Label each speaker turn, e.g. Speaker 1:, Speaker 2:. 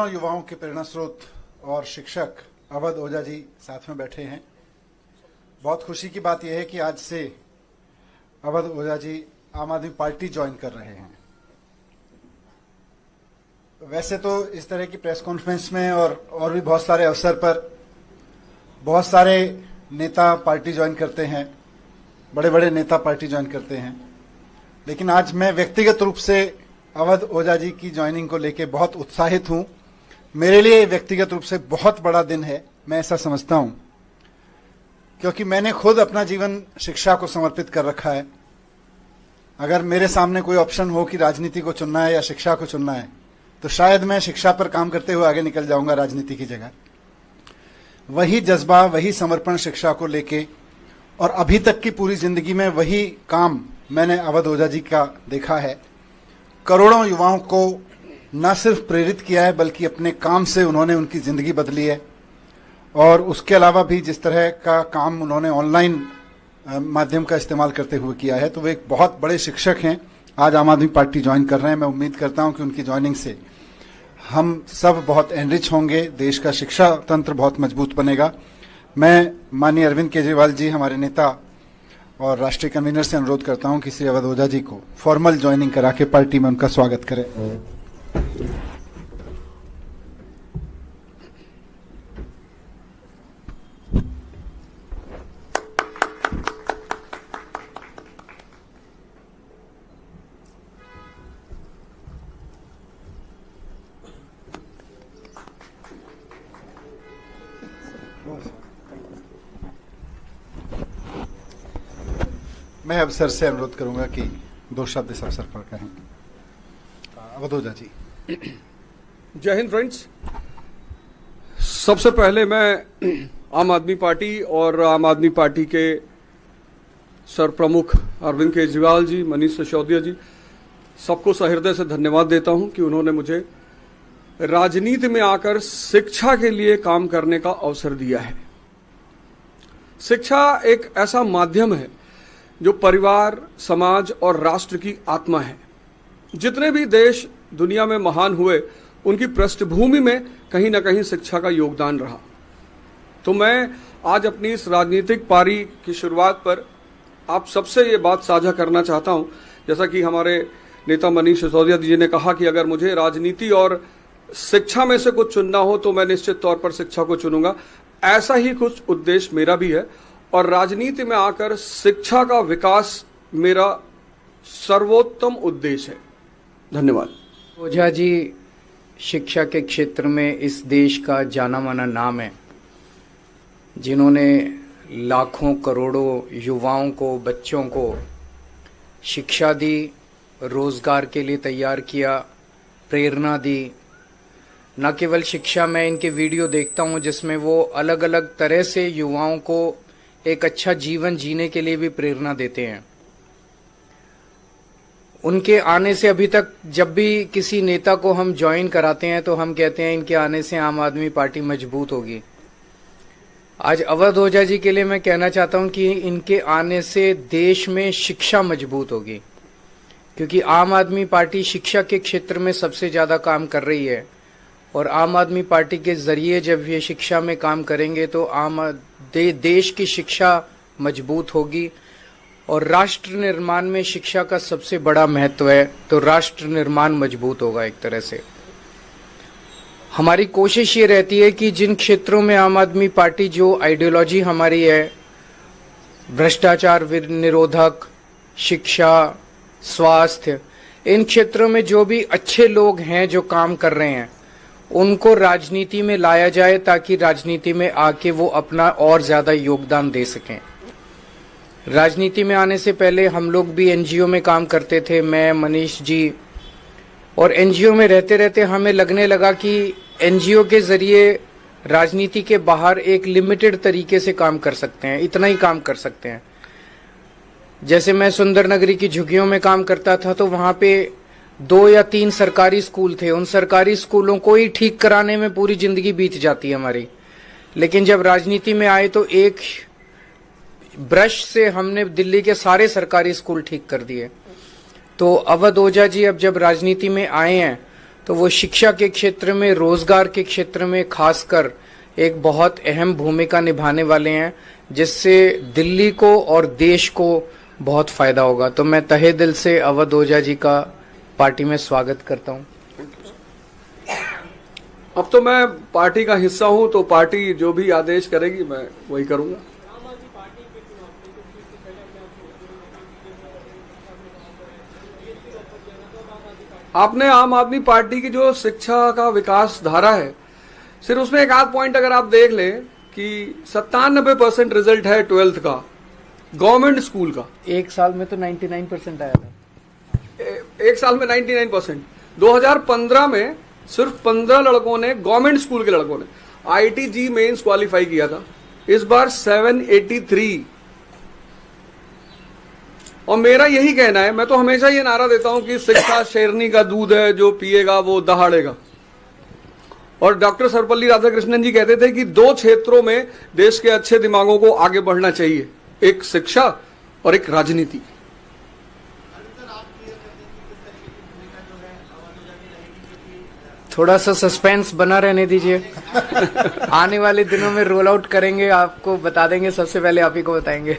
Speaker 1: करोड़ों युवाओं के प्रेरणा स्रोत और शिक्षक अवध ओझा जी साथ में बैठे हैं। बहुत खुशी की बात यह है कि आज से अवध ओझा जी आम आदमी पार्टी ज्वाइन कर रहे हैं। वैसे तो इस तरह की प्रेस कॉन्फ्रेंस में और भी बहुत सारे अवसर पर बहुत सारे नेता पार्टी ज्वाइन करते हैं, बड़े बड़े नेता पार्टी ज्वाइन करते हैं, लेकिन आज मैं व्यक्तिगत रूप से अवध ओझा जी की ज्वाइनिंग को लेकर बहुत उत्साहित हूं। मेरे लिए व्यक्तिगत रूप से बहुत बड़ा दिन है, मैं ऐसा समझता हूं, क्योंकि मैंने खुद अपना जीवन शिक्षा को समर्पित कर रखा है। अगर मेरे सामने कोई ऑप्शन हो कि राजनीति को चुनना है या शिक्षा को चुनना है, तो शायद मैं शिक्षा पर काम करते हुए आगे निकल जाऊंगा राजनीति की जगह। वही जज्बा, वही समर्पण शिक्षा को लेके, और अभी तक की पूरी जिंदगी में वही काम मैंने अवध ओझा जी का देखा है। करोड़ों युवाओं को न सिर्फ प्रेरित किया है, बल्कि अपने काम से उन्होंने उनकी जिंदगी बदली है। और उसके अलावा भी जिस तरह का काम उन्होंने ऑनलाइन माध्यम का इस्तेमाल करते हुए किया है, तो वे एक बहुत बड़े शिक्षक हैं। आज आम आदमी पार्टी ज्वाइन कर रहे हैं। मैं उम्मीद करता हूं कि उनकी ज्वाइनिंग से हम सब बहुत एनरिच होंगे, देश का शिक्षा तंत्र बहुत मजबूत बनेगा। मैं माननीय अरविंद केजरीवाल जी, हमारे नेता और राष्ट्रीय कन्वीनर, से अनुरोध करता हूं कि श्री अवध ओझा जी को फॉर्मल ज्वाइनिंग करा के पार्टी में उनका स्वागत करें। मैं अब सर से अनुरोध करूंगा कि 2 शब्द इस अवसर पर कहें। अवध ओझा जी।
Speaker 2: जय हिंद फ्रेंड्स। सबसे पहले मैं आम आदमी पार्टी और आम आदमी पार्टी के सर प्रमुख अरविंद केजरीवाल जी, मनीष सिसोदिया जी, सबको सहृदय से धन्यवाद देता हूं कि उन्होंने मुझे राजनीति में आकर शिक्षा के लिए काम करने का अवसर दिया है। शिक्षा एक ऐसा माध्यम है जो परिवार, समाज और राष्ट्र की आत्मा है। जितने भी देश दुनिया में महान हुए, उनकी पृष्ठभूमि में कहीं ना कहीं शिक्षा का योगदान रहा। तो मैं आज अपनी इस राजनीतिक पारी की शुरुआत पर आप सबसे ये बात साझा करना चाहता हूं, जैसा कि हमारे नेता मनीष सिसोदिया जी ने कहा कि अगर मुझे राजनीति और शिक्षा में से कुछ चुनना हो तो मैं निश्चित तौर पर शिक्षा को चुनूंगा। ऐसा ही कुछ उद्देश्य मेरा भी है, और राजनीति में आकर शिक्षा का विकास मेरा सर्वोत्तम उद्देश्य है। धन्यवाद।
Speaker 3: ओझा जी शिक्षा के क्षेत्र में इस देश का जाना माना नाम है, जिन्होंने लाखों करोड़ों युवाओं को, बच्चों को शिक्षा दी, रोजगार के लिए तैयार किया, प्रेरणा दी। न केवल शिक्षा, मैं इनके वीडियो देखता हूं जिसमें वो अलग अलग तरह से युवाओं को एक अच्छा जीवन जीने के लिए भी प्रेरणा देते हैं। उनके आने से अभी तक जब भी किसी नेता को हम ज्वाइन कराते हैं तो हम कहते हैं इनके आने से आम आदमी पार्टी मजबूत होगी। आज अवध ओझा जी के लिए मैं कहना चाहता हूं कि इनके आने से देश में शिक्षा मजबूत होगी, क्योंकि आम आदमी पार्टी शिक्षा के क्षेत्र में सबसे ज्यादा काम कर रही है। और आम आदमी पार्टी के जरिए जब ये शिक्षा में काम करेंगे तो देश की शिक्षा मजबूत होगी। और राष्ट्र निर्माण में शिक्षा का सबसे बड़ा महत्व है, तो राष्ट्र निर्माण मजबूत होगा। एक तरह से हमारी कोशिश ये रहती है कि जिन क्षेत्रों में आम आदमी पार्टी, जो आइडियोलॉजी हमारी है, भ्रष्टाचार निरोधक, शिक्षा, स्वास्थ्य, इन क्षेत्रों में जो भी अच्छे लोग हैं जो काम कर रहे हैं, उनको राजनीति में लाया जाए, ताकि राजनीति में आके वो अपना और ज्यादा योगदान दे सकें। राजनीति में आने से पहले हम लोग भी एनजीओ में काम करते थे, मैं, मनीष जी, और एनजीओ में रहते रहते हमें लगने लगा कि एनजीओ के जरिए राजनीति के बाहर एक लिमिटेड तरीके से काम कर सकते हैं, इतना ही काम कर सकते हैं। जैसे मैं सुंदर नगरी की झुग्गियों में काम करता था, तो वहां पे 2 या 3 सरकारी स्कूल थे। उन सरकारी स्कूलों को ही ठीक कराने में पूरी जिंदगी बीत जाती है हमारी। लेकिन जब राजनीति में आए तो एक ब्रश से हमने दिल्ली के सारे सरकारी स्कूल ठीक कर दिए। तो अवध ओझा जी अब जब राजनीति में आए हैं तो वो शिक्षा के क्षेत्र में, रोजगार के क्षेत्र में खासकर एक बहुत अहम भूमिका निभाने वाले हैं, जिससे दिल्ली को और देश को बहुत फायदा होगा। तो मैं तहे दिल से अवध ओझा जी का पार्टी में स्वागत करता हूं।
Speaker 2: अब तो मैं पार्टी का हिस्सा हूं, तो पार्टी जो भी आदेश करेगी मैं वही करूंगा। आपने आम आदमी पार्टी की जो शिक्षा का विकास धारा है, सिर्फ उसमें एक आध पॉइंट अगर आप देख लें कि 97% रिजल्ट है 12th का गवर्नमेंट स्कूल का।
Speaker 3: एक साल में तो 99% आया था।
Speaker 2: एक साल में 99%। 2015 में सिर्फ 15 लड़कों ने, गवर्नमेंट स्कूल के लड़कों ने IIT मेंस क्वालिफाई किया था। इस बार 783। और मेरा यही कहना है, मैं तो हमेशा ये नारा देता हूं कि शिक्षा शेरनी का दूध है, जो पिएगा वो दहाड़ेगा। और डॉक्टर सर्वपल्ली राधाकृष्णन जी कहते थे कि 2 क्षेत्रों में देश के अच्छे दिमागों को आगे बढ़ना चाहिए, एक शिक्षा और एक राजनीति।
Speaker 3: थोड़ा सा सस्पेंस बना रहने दीजिए। आने वाले दिनों में रोल आउट करेंगे, आपको बता देंगे, सबसे पहले आप ही को बताएंगे।